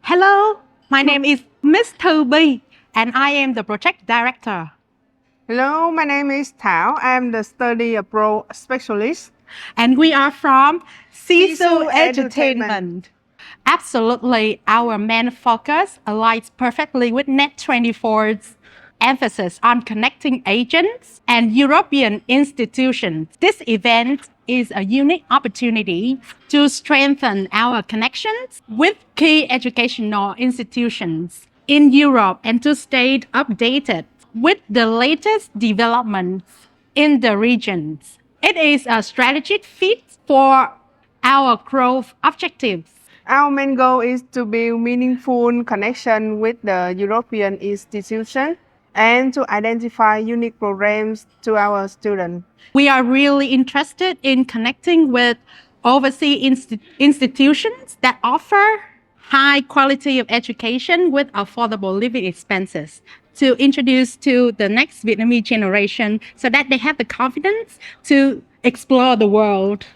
Hello, my name is Miss Thư B, and I am the project director. Hello, my name is Thảo. I'm the study abroad specialist. And we are from Sisu Sisu Edutainment. Absolutely, our main focus aligns perfectly with NET24's emphasis on connecting agents and European institutions. This event is a unique opportunity to strengthen our connections with key educational institutions in Europe and to stay updated with the latest developments in the regions. It is a strategic fit for our growth objectives. Our main goal is to build meaningful connection with the European institution and to identify unique programs to our students. We are really interested in connecting with overseas institutions that offer high quality of education with affordable living expenses to introduce to the next Vietnamese generation so that they have the confidence to explore the world.